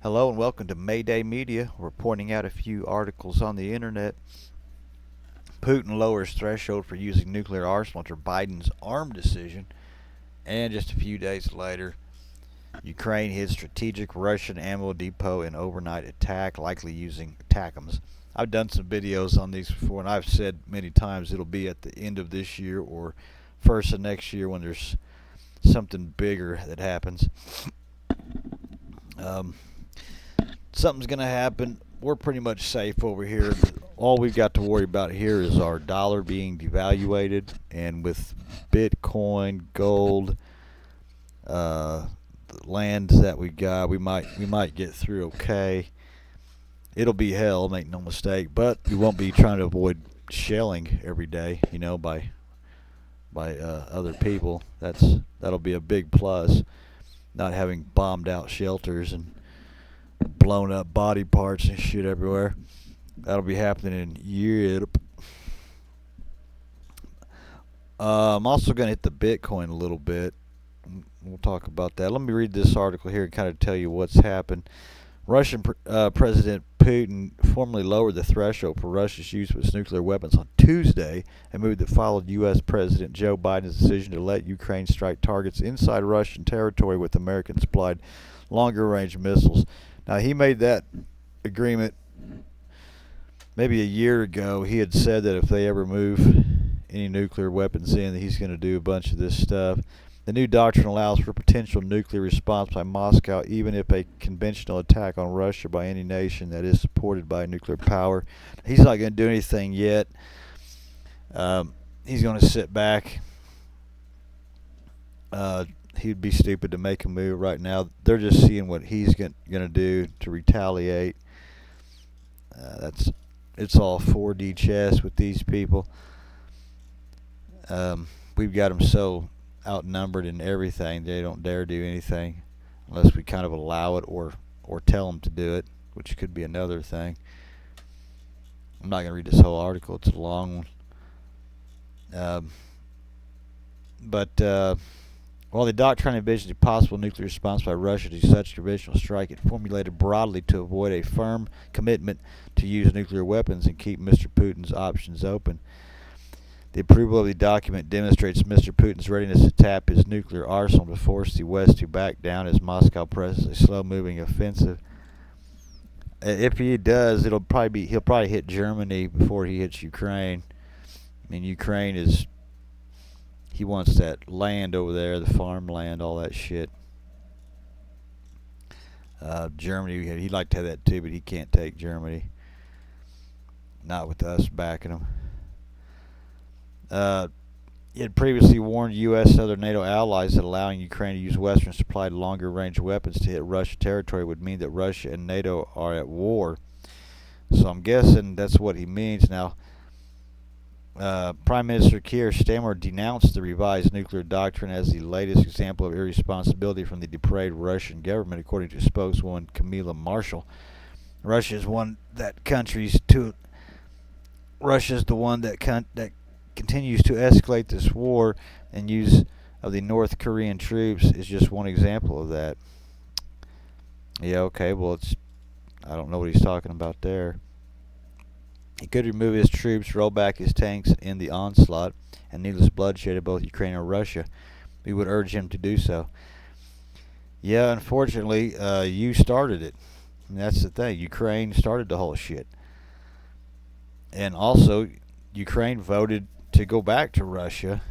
Hello and welcome to Mayday Media. We're pointing out a few articles on the internet. Putin lowers threshold for using nuclear arsenal after Biden's arm decision. And just a few days later, Ukraine hits strategic Russian ammo depot in overnight attack, likely using ATACMS. I've done some videos on these before, and I've said many times it'll be at the end of this year or first of next year when there's something bigger that happens. Um, Something's going to happen. We're pretty much safe over here. All we've got to worry about here is our dollar being devaluated, and with Bitcoin, gold, the lands that we got, we might get through okay. It'll be hell, make no mistake, but we won't be trying to avoid shelling every day, by other people. That'll be a big plus. Not having bombed out shelters and blown up body parts and shit everywhere. That'll be happening in Europe. I'm also going to hit the Bitcoin a little bit. We'll talk about that. Let me read this article here and kind of tell you what's happened. Russian President Putin formally lowered the threshold for Russia's use of its nuclear weapons on Tuesday, a move that followed U.S. President Joe Biden's decision to let Ukraine strike targets inside Russian territory with American-supplied longer-range missiles. Now, he made that agreement maybe a year ago. He had said that if they ever move any nuclear weapons in, that he's going to do a bunch of this stuff. The new doctrine allows for potential nuclear response by Moscow, even if a conventional attack on Russia by any nation that is supported by nuclear power. He's not going to do anything yet. He's going to sit back. He'd be stupid to make a move right now. They're just seeing what he's going to do to retaliate. It's all 4D chess with these people. We've got them so outnumbered in everything. They don't dare do anything unless we kind of allow it or tell them to do it, which could be another thing. I'm not going to read this whole article. It's a long one. While the doctrine envisions a possible nuclear response by Russia to such conventional strike, it formulated broadly to avoid a firm commitment to use nuclear weapons and keep Mr. Putin's options open. The approval of the document demonstrates Mr. Putin's readiness to tap his nuclear arsenal to force the West to back down as Moscow presses a slow-moving offensive. If he does, he'll probably hit Germany before he hits Ukraine. I mean, he wants that land over there, the farmland, all that shit. Germany, he'd like to have that too, but he can't take Germany. Not with us backing him. He had previously warned U.S. and other NATO allies that allowing Ukraine to use Western-supplied longer-range weapons to hit Russian territory would mean that Russia and NATO are at war. So I'm guessing that's what he means. Now, Prime Minister Keir Starmer denounced the revised nuclear doctrine as the latest example of irresponsibility from the depraved Russian government, according to spokeswoman Camilla Marshall. Russia is the one that continues to escalate this war, and use of the North Korean troops is just one example of that. Yeah, okay, well, I don't know what he's talking about there. He could remove his troops, roll back his tanks in the onslaught, and needless bloodshed of both Ukraine and Russia. We would urge him to do so. Yeah, unfortunately, you started it. And that's the thing. Ukraine started the whole shit. And also, Ukraine voted to go back to Russia,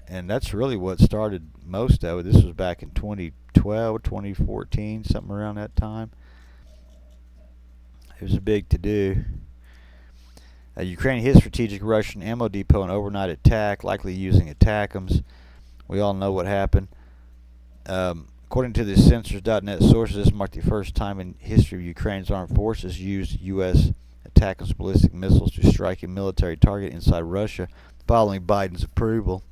and that's really what started most of it. This was back in 2012, 2014, something around that time. It was a big to-do. Ukraine hit strategic Russian ammo depot in overnight attack, likely using ATACMS. We all know what happened. According to the Sensors.net sources, this marked the first time in history of Ukraine's armed forces used U.S. ATACMS ballistic missiles to strike a military target inside Russia, following Biden's approval.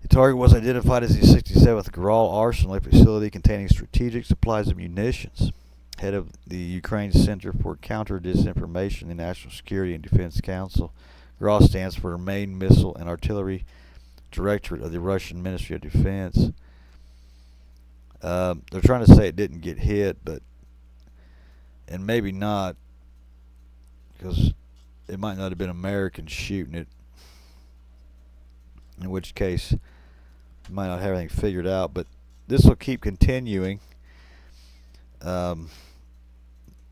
The target was identified as the 67th Gral Arsenal, a facility containing strategic supplies of munitions. Head of the Ukraine Center for Counter-Disinformation in the National Security and Defense Council. GRAW stands for Main Missile and Artillery Directorate of the Russian Ministry of Defense. They're trying to say it didn't get hit, but and maybe not, because it might not have been Americans shooting it, in which case you might not have everything figured out. But this will keep continuing um,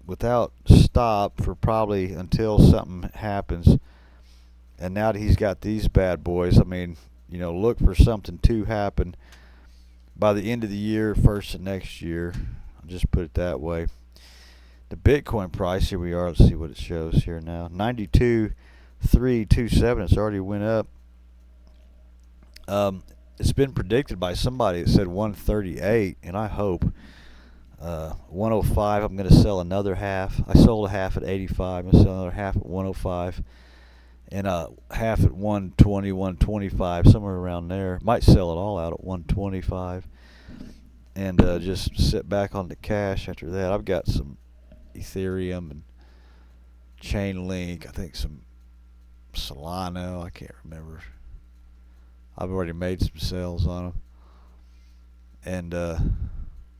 without stop for probably until something happens. And now that he's got these bad boys, I mean, look for something to happen by the end of the year, first of next year. I'll just put it that way. The Bitcoin price, here we are. Let's see what it shows here now. 92,327. It's already went up. It's been predicted by somebody that said 138, and I hope 105. I'm going to sell another half. I sold a half at 85. I'm going to sell another half at 105, and half at 120, 125, somewhere around there. Might sell it all out at 125, and just sit back on the cash after that. I've got some Ethereum and Chainlink. I think some Solano. I can't remember. I've already made some sales on them, and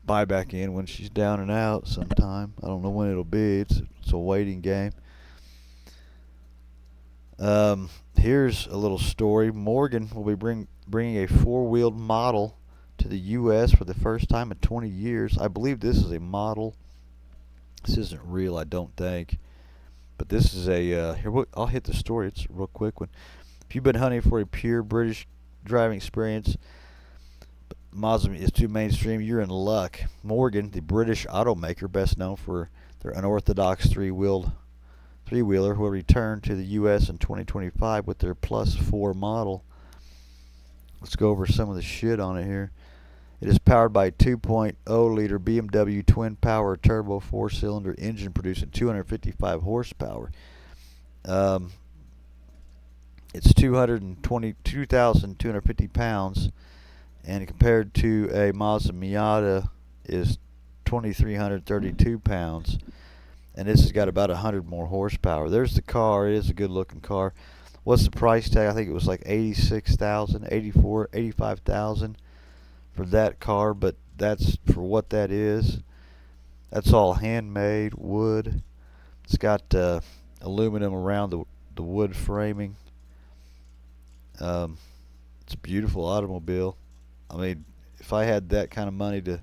buy back in when she's down and out sometime. I don't know when it'll be. It's a waiting game. Here's a little story. Morgan will be bringing a four-wheeled model to the U.S. for the first time in 20 years. I believe this is a model. This isn't real, I don't think. But this is a here. I'll hit the story. It's a real quick one. If you've been hunting for a pure British driving experience, Mazda is too mainstream, you're in luck. Morgan, the British automaker, best known for their unorthodox three-wheeler, will return to the U.S. in 2025 with their Plus 4 model. Let's go over some of the shit on it here. It is powered by a 2.0-liter BMW twin-power turbo four-cylinder engine producing 255 horsepower. It's 222,250 pounds, and compared to a Mazda Miata is 2,332 pounds. And this has got about 100 more horsepower. There's the car. It is a good-looking car. What's the price tag? I think it was like 86,000, 84, 85,000 for that car, but that's for what that is. That's all handmade wood. It's got aluminum around the wood framing. It's a beautiful automobile. I mean, if I had that kind of money to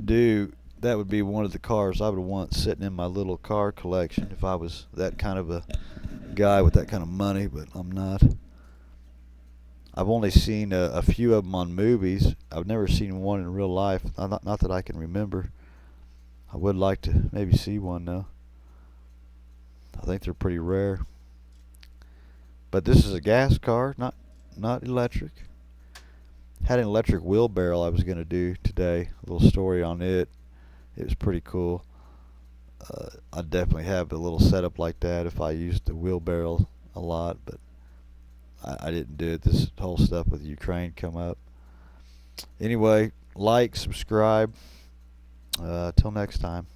do, that would be one of the cars I would want sitting in my little car collection if I was that kind of a guy with that kind of money, but I'm not. I've only seen a few of them on movies. I've never seen one in real life, not that I can remember. I would like to maybe see one, though. I think they're pretty rare. But this is a gas car, not electric. Had an electric wheelbarrow I was going to do today. A little story on it. It was pretty cool. I'd definitely have a little setup like that if I used the wheelbarrow a lot, but I didn't do it. This whole stuff with Ukraine come up. Anyway, like, subscribe. Till next time.